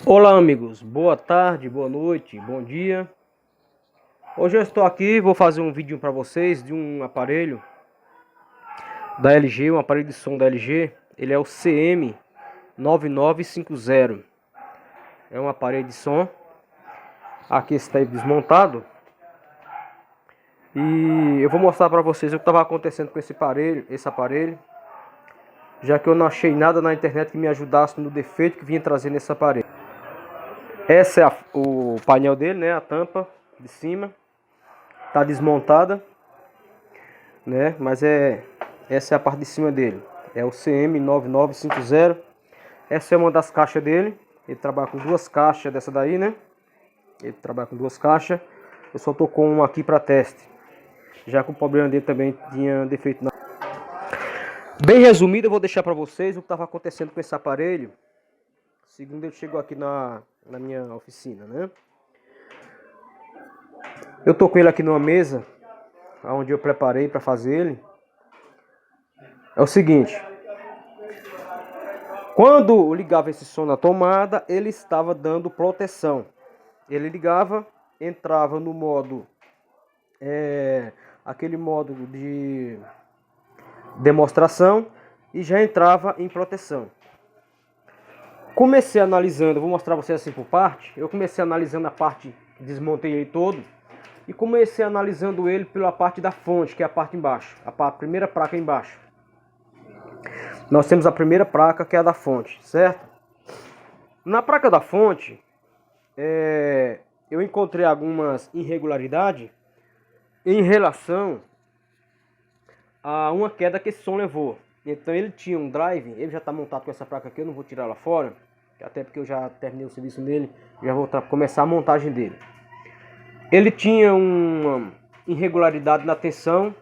Olá amigos, boa tarde, boa noite, bom dia. Hoje eu estou aqui, vou fazer um vídeo para vocês de um aparelho da LG, um aparelho de som da LG. Ele é o CM9950. É um aparelho de som. Aqui está desmontado. E eu vou mostrar para vocês o que estava acontecendo com esse aparelho, já que eu não achei nada na internet que me ajudasse no defeito que vinha trazer nesse aparelho. Essa é o painel dele, né? A tampa de cima está desmontada, né? Mas essa é a parte de cima dele. É o CM9950. Essa é uma das caixas dele. Ele trabalha com duas caixas dessa daí, né? Ele trabalha com duas caixas. Eu só tô com uma aqui para teste, já que o problema dele também tinha defeito. Bem resumido, eu vou deixar para vocês o que estava acontecendo com esse aparelho. Segundo ele chegou aqui na minha oficina, né? Eu tô com ele aqui numa mesa, onde eu preparei para fazer ele. É o seguinte: quando eu ligava esse som na tomada, ele estava dando proteção. Ele ligava, entrava no modo, aquele modo de demonstração, e já entrava em proteção. Comecei analisando, vou mostrar para vocês assim por parte. Eu comecei analisando a parte, desmontei ele todo, e comecei analisando ele pela parte da fonte, que é a parte embaixo, a primeira placa embaixo. Nós temos a primeira placa, que é a da fonte, certo? Na placa da fonte, eu encontrei algumas irregularidades em relação a uma queda que esse som levou. Então ele tinha um drive, ele já está montado com essa placa aqui, eu não vou tirar lá fora, até porque eu já terminei o serviço nele, já vou começar a montagem dele. Ele tinha uma irregularidade na tensão,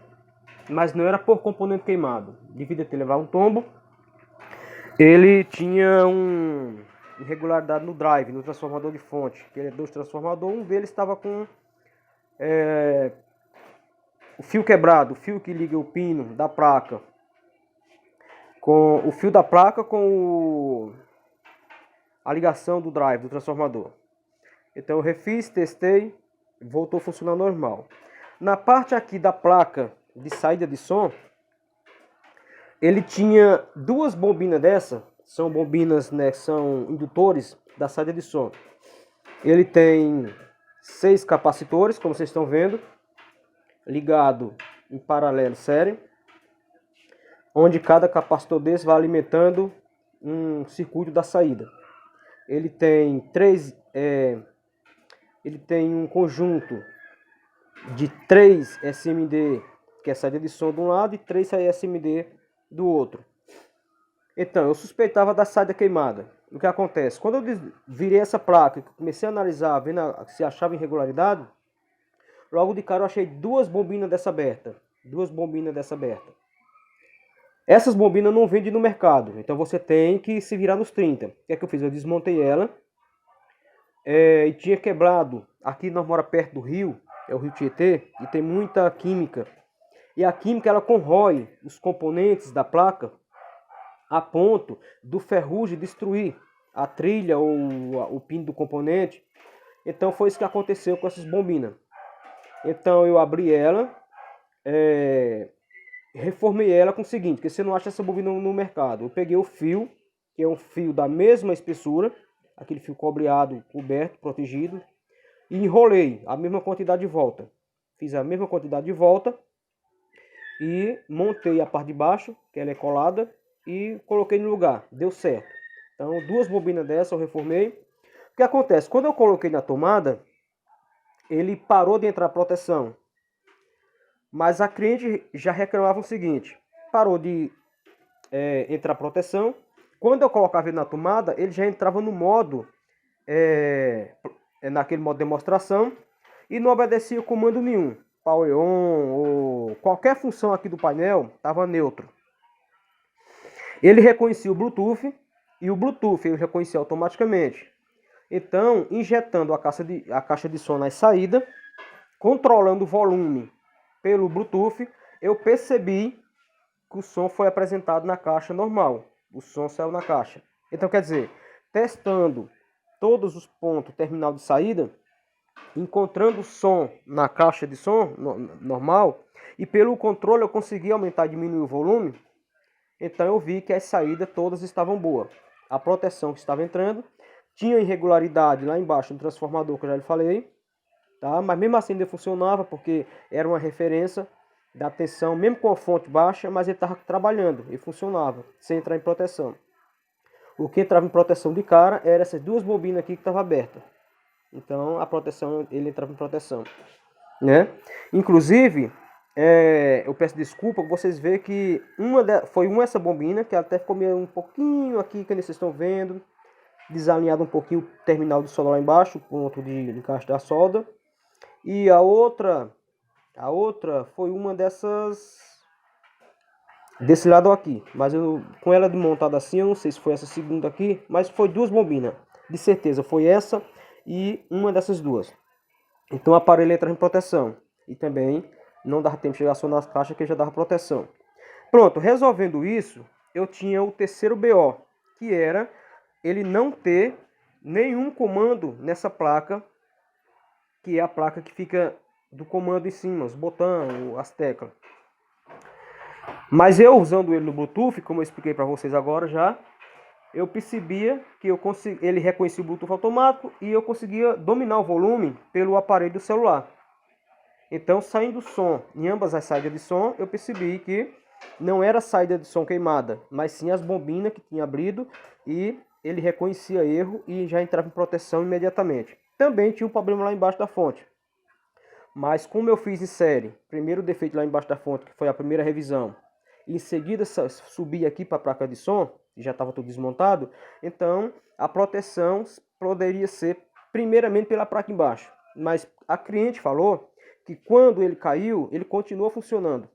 mas não era por componente queimado. Devido a ter levado um tombo, ele tinha uma irregularidade no drive, no transformador de fonte. Que ele é dois transformadores, um deles estava com o fio quebrado, o fio que liga o pino da placa, com o fio da placa com a ligação do drive, do transformador. Então eu refiz, testei, voltou a funcionar normal. Na parte aqui da placa de saída de som, ele tinha duas bobinas dessa, são bobinas, né, são indutores da saída de som. Ele tem 6 capacitores, como vocês estão vendo, ligado em paralelo série, onde cada capacitor desse vai alimentando um circuito da saída. Ele tem um conjunto de 3 SMD, que é saída de som de um lado, e 3 SMD do outro. Então, eu suspeitava da saída queimada. O que acontece? Quando eu virei essa placa, comecei a analisar, vendo se achava irregularidade, logo de cara eu achei duas bobinas dessa aberta. Essas bobinas não vendem no mercado, então você tem que se virar nos 30. O que é que eu fiz? Eu desmontei ela, e tinha quebrado. Aqui nós moramos perto do rio, é o rio Tietê, e tem muita química. E a química ela corrói os componentes da placa a ponto do ferrugem destruir a trilha ou o pino do componente. Então foi isso que aconteceu com essas bobinas. Então eu abri ela, reformei ela com o seguinte, porque você não acha essa bobina no mercado. Eu peguei o fio, que é um fio da mesma espessura, aquele fio cobreado, coberto, protegido, e enrolei a mesma quantidade de volta. Fiz a mesma quantidade de volta e montei a parte de baixo, que ela é colada, e coloquei no lugar. Deu certo. Então, duas bobinas dessa eu reformei. O que acontece? Quando eu coloquei na tomada, ele parou de entrar proteção. Mas a cliente já reclamava o seguinte: parou de entrar proteção. Quando eu colocava ele na tomada, ele já entrava no modo, naquele modo de demonstração, e não obedecia comando nenhum. Power on ou qualquer função aqui do painel estava neutro. Ele reconhecia o Bluetooth, e o Bluetooth ele reconhecia automaticamente. Então, injetando a caixa de som na saída, controlando o volume pelo Bluetooth, eu percebi que o som foi apresentado na caixa normal. O som saiu na caixa. Então, quer dizer, testando todos os pontos terminal de saída, encontrando o som na caixa de som normal, e pelo controle eu consegui aumentar e diminuir o volume. Então eu vi que as saídas todas estavam boas. A proteção que estava entrando, tinha irregularidade lá embaixo no transformador que eu já lhe falei, tá? Mas mesmo assim ainda funcionava, porque era uma referência da tensão, mesmo com a fonte baixa, mas ele estava trabalhando e funcionava, sem entrar em proteção. O que entrava em proteção de cara era essas duas bobinas aqui que estavam abertas. Então a proteção, ele entrava em proteção, né? Inclusive, eu peço desculpa, vocês veem que foi essa bobina, que até ficou meio um pouquinho aqui, que vocês estão vendo, desalinhado um pouquinho o terminal de solda lá embaixo, o ponto de encaixe da solda. E a outra foi uma desse lado aqui, mas com ela desmontada assim, eu não sei se foi essa segunda aqui, mas foi duas bobinas, de certeza foi essa e uma dessas duas. Então o aparelho entra em proteção e também não dava tempo de chegar só nas caixas, que já dava proteção. Pronto, resolvendo isso, eu tinha o terceiro BO, que era ele não ter nenhum comando nessa placa, que é a placa que fica do comando em cima, os botões, as teclas. Mas eu usando ele no Bluetooth, como eu expliquei para vocês agora já, eu percebia que ele reconhecia o Bluetooth automático e eu conseguia dominar o volume pelo aparelho do celular. Então, saindo som em ambas as saídas de som, eu percebi que não era a saída de som queimada, mas sim as bobinas que tinha abrido, e ele reconhecia erro e já entrava em proteção imediatamente. Também tinha um problema lá embaixo da fonte. Mas como eu fiz em série, primeiro o defeito lá embaixo da fonte, que foi a primeira revisão, e em seguida subi aqui para a placa de som, que já estava tudo desmontado, então a proteção poderia ser primeiramente pela placa embaixo. Mas a cliente falou que quando ele caiu, ele continuou funcionando.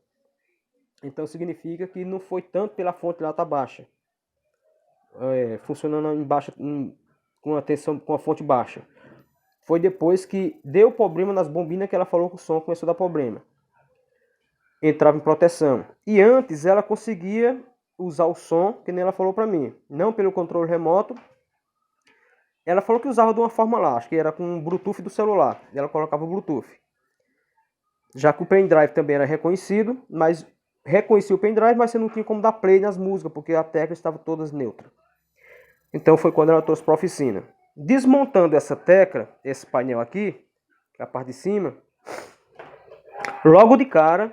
Então significa que não foi tanto pela fonte lá tá baixa, funcionando embaixo com a tensão, com a fonte baixa. Foi depois que deu problema nas bobinas que ela falou que o som começou a dar problema. Entrava em proteção. E antes ela conseguia usar o som, que nem ela falou para mim. Não pelo controle remoto. Ela falou que usava de uma forma lá, acho que era com o Bluetooth do celular. Ela colocava o Bluetooth. Já que o pendrive também era reconhecido, mas reconhecia o pendrive, mas você não tinha como dar play nas músicas, porque a tecla estava todas neutras. Então foi quando ela trouxe para a oficina. Desmontando essa tecla, esse painel aqui, que é a parte de cima, logo de cara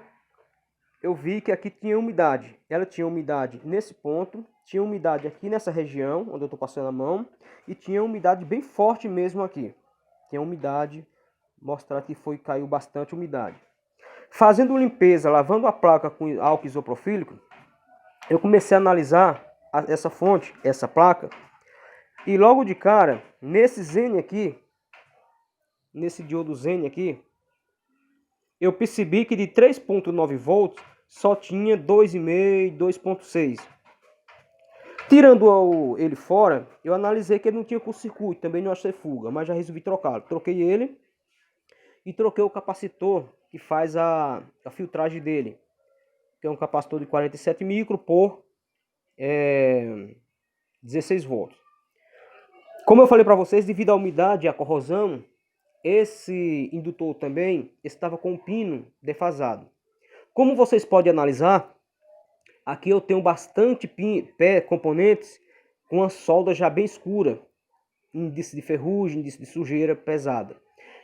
eu vi que aqui tinha umidade. Ela tinha umidade nesse ponto, tinha umidade aqui nessa região, onde eu estou passando a mão, e tinha umidade bem forte mesmo aqui. Tinha umidade, mostrar que caiu bastante umidade. Fazendo limpeza, lavando a placa com álcool isopropílico, eu comecei a analisar essa fonte, essa placa, e logo de cara, nesse Zen aqui, nesse diodo Zen aqui, eu percebi que de 3.9 volts só tinha 2,5, 2.6. Tirando ele fora, eu analisei que ele não tinha curto-circuito, também não achei fuga, mas já resolvi trocá-lo. Troquei ele e troquei o capacitor que faz a filtragem dele, que é um capacitor de 47 micro por 16 volts. Como eu falei para vocês, devido à umidade e à corrosão, esse indutor também estava com o pino defasado. Como vocês podem analisar, aqui eu tenho bastante componentes com a solda já bem escura, índice de ferrugem, índice de sujeira pesada.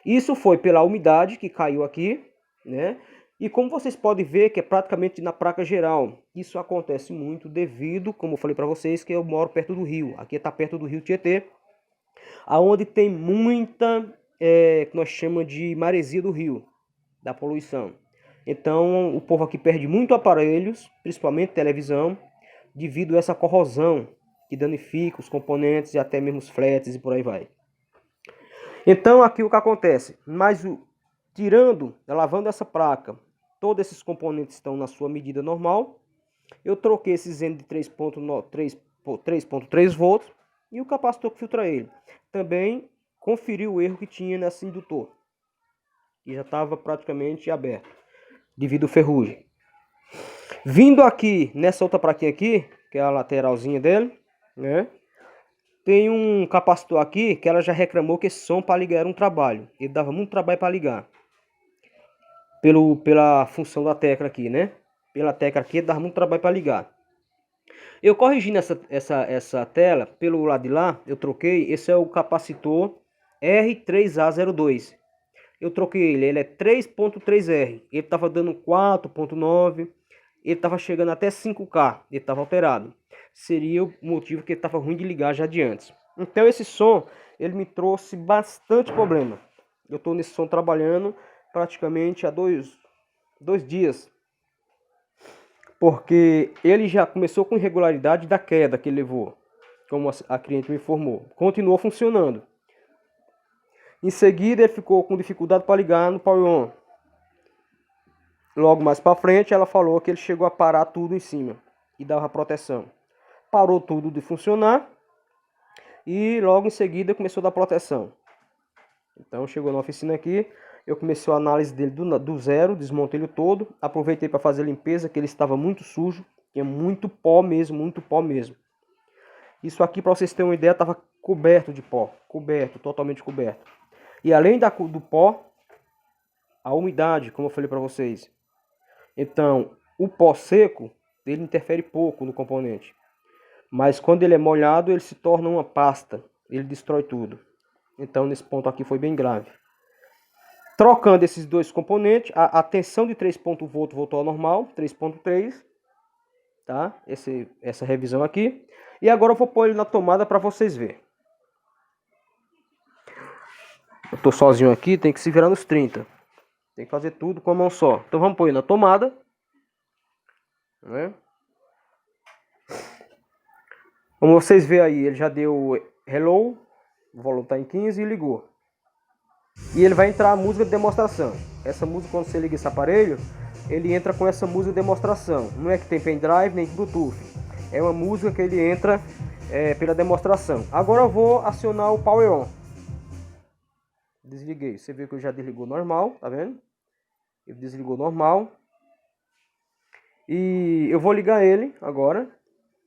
Isso foi pela umidade que caiu aqui, né? E como vocês podem ver, que é praticamente na placa geral. Isso acontece muito devido, como eu falei para vocês, que eu moro perto do rio. Aqui está perto do rio Tietê, aonde tem muita, que nós chamamos de maresia do rio, da poluição. Então o povo aqui perde muito aparelhos, principalmente televisão, devido a essa corrosão que danifica os componentes e até mesmo os fletes e por aí vai. Então aqui o que acontece, lavando essa placa, todos esses componentes estão na sua medida normal. Eu troquei esse Zen de 3.3 volts e o capacitor que filtra ele. Também conferi o erro que tinha nesse indutor, que já estava praticamente aberto, devido à ferrugem. Vindo aqui nessa outra plaquinha aqui, que é a lateralzinha dele, né? Tem um capacitor aqui que ela já reclamou que esse som para ligar era um trabalho. Ele dava muito trabalho para ligar. Pela função da tecla aqui, né? Pela tecla aqui dava muito trabalho para ligar. Eu corrigindo essa tela, pelo lado de lá, eu troquei. Esse é o capacitor R3A02. Eu troquei ele é 3.3R. Ele estava dando 4.9. Ele estava chegando até 5K. Ele estava alterado. Seria o motivo que ele estava ruim de ligar já de antes. Então esse som, ele me trouxe bastante problema. Eu estou nesse som trabalhando praticamente há dois dias. Porque ele já começou com irregularidade da queda que ele levou. Como a cliente me informou. Continuou funcionando. Em seguida ele ficou com dificuldade para ligar no Power On. Logo mais para frente ela falou que ele chegou a parar tudo em cima. E dava proteção. Parou tudo de funcionar. E logo em seguida começou a dar proteção. Então chegou na oficina aqui. Eu comecei a análise dele do zero. Desmontei ele todo. Aproveitei para fazer a limpeza, que ele estava muito sujo. Tinha muito pó mesmo, muito pó mesmo. Isso aqui, para vocês terem uma ideia, estava coberto de pó. Coberto, totalmente coberto. E além do pó, a umidade, como eu falei para vocês. Então, o pó seco, ele interfere pouco no componente. Mas quando ele é molhado, ele se torna uma pasta. Ele destrói tudo. Então, nesse ponto aqui foi bem grave. Trocando esses dois componentes, a tensão de 3.0 voltou ao normal, 3.3. Tá? Essa revisão aqui. E agora eu vou pôr ele na tomada para vocês verem. Eu tô sozinho aqui, tem que se virar nos 30. Tem que fazer tudo com a mão só. Então vamos pôr ele na tomada. Né? Como vocês veem aí, ele já deu hello. O volume está em 15 e ligou. E ele vai entrar a música de demonstração. Essa música, quando você liga esse aparelho, ele entra com essa música de demonstração. Não é que tem pendrive nem Bluetooth. É uma música que ele entra pela demonstração. Agora eu vou acionar o Power On. Desliguei. Você vê que eu já desligou normal, tá vendo? Ele desligou normal. E eu vou ligar ele agora,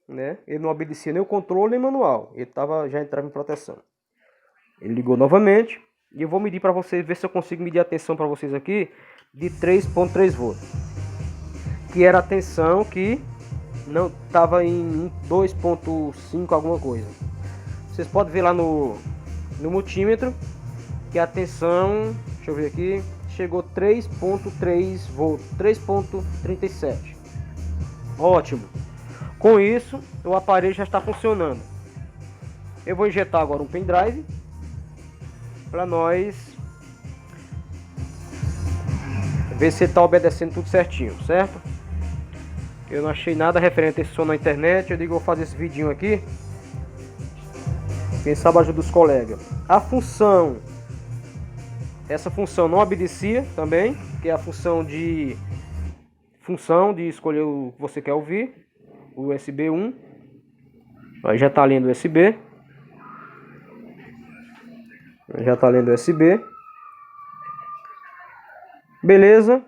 né? Ele não obedecia nem o controle nem manual. Ele já entrava em proteção. Ele ligou novamente. E eu vou medir para vocês, ver se eu consigo medir a tensão para vocês aqui de 3.3 volts. Que era a tensão que não estava em 2.5 alguma coisa. Vocês podem ver lá no multímetro que a tensão, deixa eu ver aqui, chegou 3.3 volts, 3.37. Ótimo. Com isso, o aparelho já está funcionando. Eu vou injetar agora um pendrive para nós ver se está obedecendo tudo certinho, certo? Eu não achei nada referente a esse som na internet. Eu digo, vou fazer esse vidinho aqui. Quem sabe ajuda os colegas. Essa função não obedecia também, que é a função de escolher o que você quer ouvir. O USB 1. Aí já está lendo USB. Já está lendo USB. Beleza.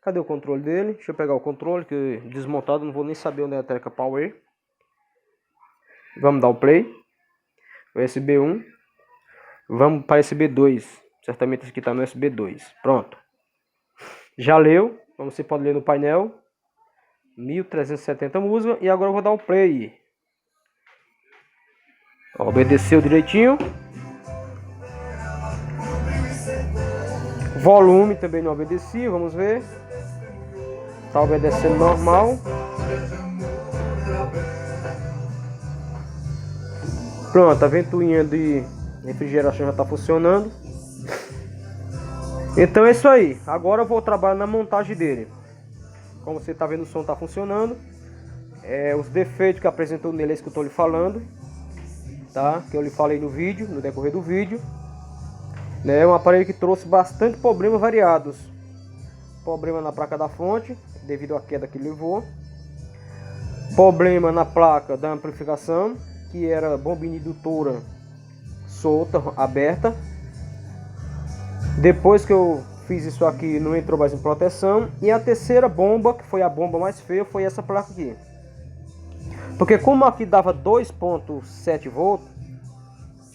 Cadê o controle dele? Deixa eu pegar o controle, que desmontado não vou nem saber onde é a tecla Power. Vamos dar o play. USB 1. Vamos para USB 2. Certamente esse aqui está no USB 2. Pronto. Já leu. Como você pode ler no painel. 1370 música. E agora eu vou dar o play. Obedeceu direitinho. Volume também não obedecia. Vamos ver. Está obedecendo normal. Pronto, a ventoinha de refrigeração já está funcionando. Então é isso aí. Agora eu vou trabalhar na montagem dele. Como você está vendo, o som está funcionando. Os defeitos que apresentou nele é isso que eu estou lhe falando. Tá? Que eu lhe falei no vídeo, no decorrer do vídeo. É um aparelho que trouxe bastante problemas variados. Problema na placa da fonte, devido à queda que levou. Problema na placa da amplificação, que era bombinha indutora solta, aberta. Depois que eu fiz isso aqui, não entrou mais em proteção. E a terceira bomba, que foi a bomba mais feia, foi essa placa aqui. Porque como aqui dava 2.7 volts,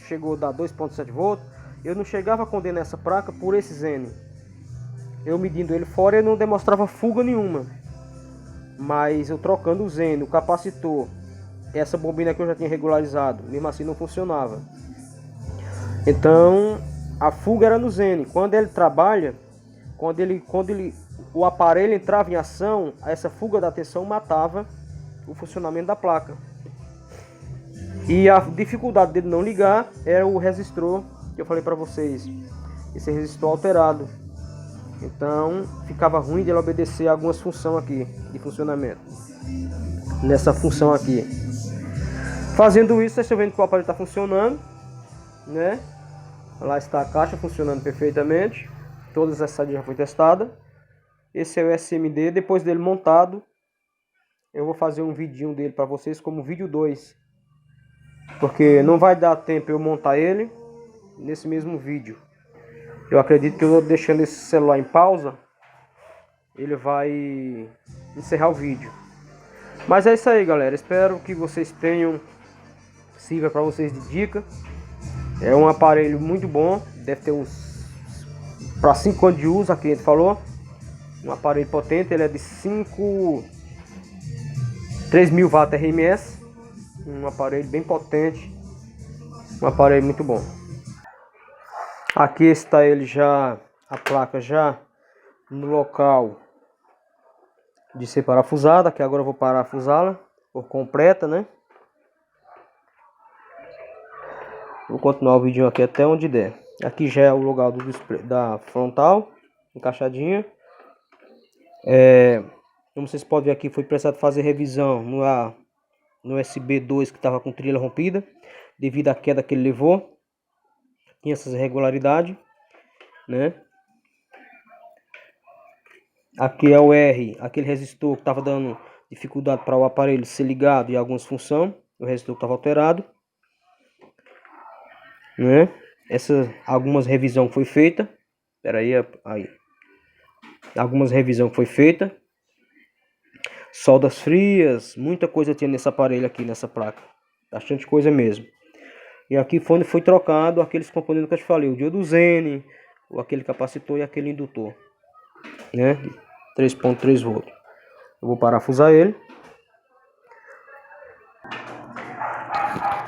chegou a dar 2.7 volts, eu não chegava a condenar essa placa por esse N. Eu medindo ele fora, ele não demonstrava fuga nenhuma. Mas eu trocando o N, o capacitor, essa bobina que eu já tinha regularizado, mesmo assim não funcionava. Então a fuga era no N. Quando ele trabalha, o aparelho entrava em ação, essa fuga da tensão matava o funcionamento da placa. E a dificuldade dele não ligar era o resistor que eu falei para vocês, esse resistor alterado. Então ficava ruim de ele obedecer a algumas funções aqui de funcionamento. Nessa função aqui. Fazendo isso, vocês estão vendo que o aparelho está funcionando, né? Lá está a caixa funcionando perfeitamente. Todas as saídas já foi testada. Esse é o SMD. Depois dele montado, eu vou fazer um vidinho dele para vocês como vídeo 2. Porque não vai dar tempo eu montar ele nesse mesmo vídeo. Eu acredito que eu deixando esse celular em pausa, ele vai encerrar o vídeo. Mas é isso aí, galera. Espero que vocês tenham, sirva para vocês de dica. É um aparelho muito bom. Deve ter uns para 5 anos de uso, aqui a gente falou. Um aparelho potente, ele é de 3.000 watts RMS. Um aparelho bem potente. Um aparelho muito bom. Aqui está ele já, a placa já no local de ser parafusada, que agora eu vou parafusá-la por completa, né? Vou continuar o vídeo aqui até onde der. Aqui já é o lugar do display, da frontal, encaixadinha. Como vocês podem ver aqui, foi precisado fazer revisão no USB 2 que estava com trilha rompida, devido à queda que ele levou. Tinha essas irregularidades, né? Aqui é o R, aquele resistor que estava dando dificuldade para o aparelho ser ligado e algumas funções. O resistor estava alterado, né? Algumas revisão foi feita. Aí. Algumas revisão foi feita. Soldas frias, muita coisa tinha nesse aparelho aqui, nessa placa. Bastante coisa mesmo. E aqui foi trocado aqueles componentes que eu te falei, o diodo N, aquele capacitor e aquele indutor, né? 3.3 volts. Eu vou parafusar ele.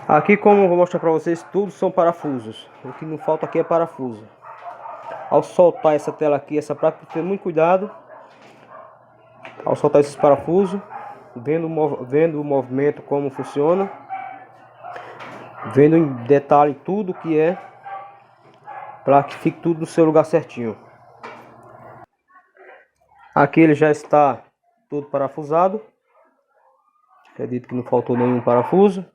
Aqui, como eu vou mostrar para vocês, tudo são parafusos. O que não falta aqui é parafuso. Ao soltar essa tela aqui, essa placa, tem que ter muito cuidado. Ao soltar esses parafusos, vendo o movimento, como funciona, vendo em detalhe tudo que é, para que fique tudo no seu lugar certinho. Aqui ele já está todo parafusado. Acredito que não faltou nenhum parafuso.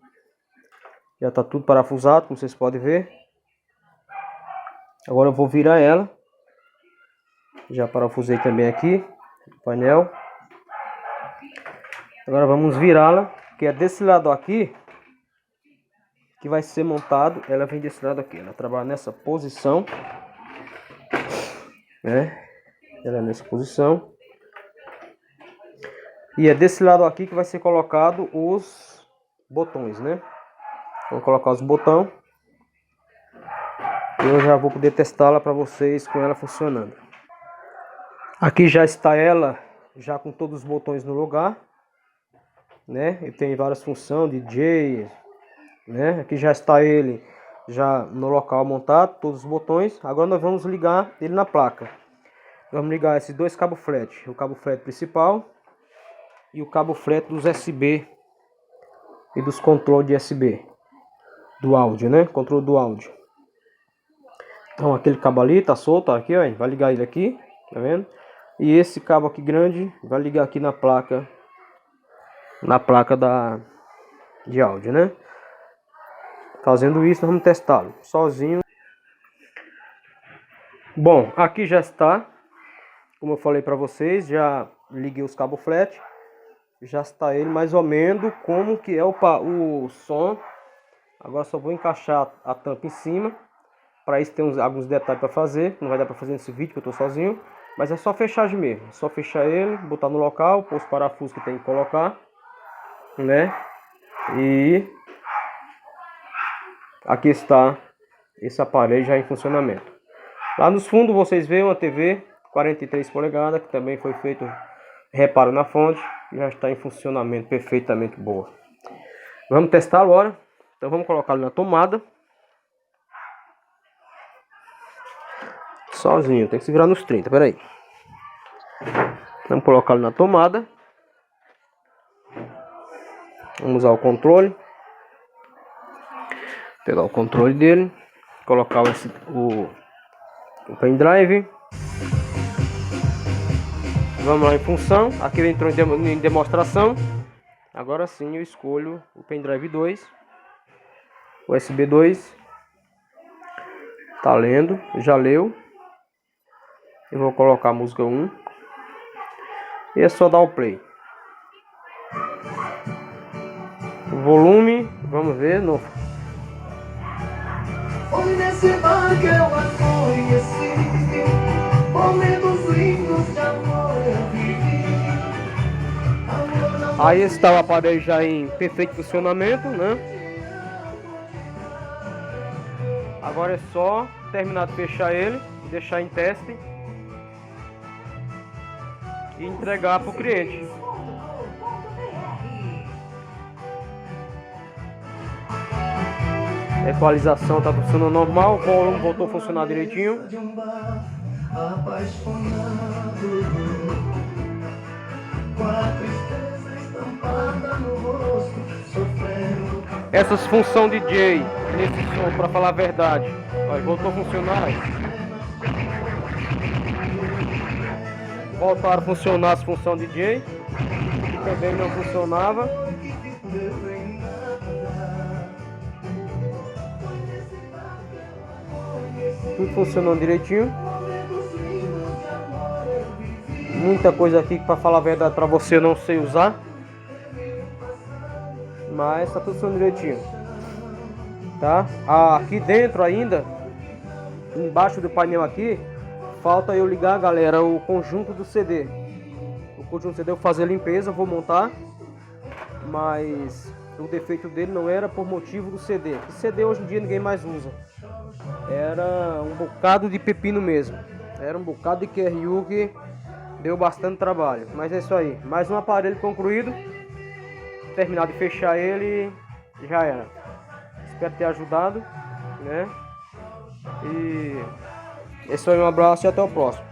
Já está tudo parafusado, como vocês podem ver. Agora eu vou virar ela. Já parafusei também aqui o painel. Agora vamos virá-la, que é desse lado aqui que vai ser montado. Ela vem desse lado aqui, ela trabalha nessa posição, né? Ela é nessa posição. E é desse lado aqui que vai ser colocado os botões, né? Vou colocar os botões. Eu já vou poder testá-la para vocês com ela funcionando. Aqui já está ela, já com todos os botões no lugar, né? E tem várias funções, DJ, né? Aqui já está ele já no local montado, todos os botões. Agora nós vamos ligar ele na placa. Vamos ligar esses dois cabos flat, o cabo flat principal e o cabo flat dos USB e dos controles de USB do áudio, né? Controle do áudio. Então aquele cabo ali tá solto aqui, ó, vai ligar ele aqui, tá vendo? E esse cabo aqui grande vai ligar aqui na placa de áudio, né? Fazendo isso, nós vamos testá-lo sozinho. Bom, aqui já está, como eu falei para vocês, já liguei os cabos flat. Já está ele mais ou menos como que é o som. Agora só vou encaixar a tampa em cima. Para isso tem alguns detalhes para fazer. Não vai dar para fazer nesse vídeo que eu estou sozinho. Mas é só fechagem mesmo. É só fechar ele, botar no local, pôr os parafusos que tem que colocar, né? E aqui está esse aparelho já em funcionamento. Lá nos fundos vocês veem uma TV 43 polegadas, que também foi feito reparo na fonte, já está em funcionamento perfeitamente boa. Vamos testar agora. Então vamos colocá-lo na tomada. Sozinho, tem que se virar nos 30, peraí. Vamos colocá-lo na tomada. Vamos usar o controle. Pegar o controle dele. Colocar o pendrive. Vamos lá em função. Aqui ele entrou em demonstração. Agora sim eu escolho o pendrive 2. USB 2. Tá lendo, já leu. Eu vou colocar a música 1. E é só dar o play. O volume, vamos ver. No... Foi nesse bar que eu a conheci, momentos lindos de amor eu vivi. Aí está o aparelho já em perfeito funcionamento, né? Agora é só terminar de fechar ele, deixar em teste e entregar para o cliente. A equalização está funcionando normal, o volume voltou a funcionar direitinho. Essas funções DJ nesse som, para falar a verdade, olha, voltou a funcionar. Voltaram a funcionar as funções DJ, que também não funcionava. Tudo funcionando direitinho. Muita coisa aqui que, para falar a verdade, para você eu não sei usar. Mas tá tudo funcionando direitinho. Tá? Aqui dentro ainda, embaixo do painel aqui, falta eu ligar, galera, o conjunto do CD. O conjunto do CD eu vou fazer a limpeza, vou montar. Mas o defeito dele não era por motivo do CD. O CD hoje em dia ninguém mais usa. Era um bocado de pepino mesmo. Era um bocado de QRU que deu bastante trabalho. Mas é isso aí. Mais um aparelho concluído. Terminar de fechar ele, já era. Espero ter ajudado, né? E é isso aí, um abraço e até o próximo.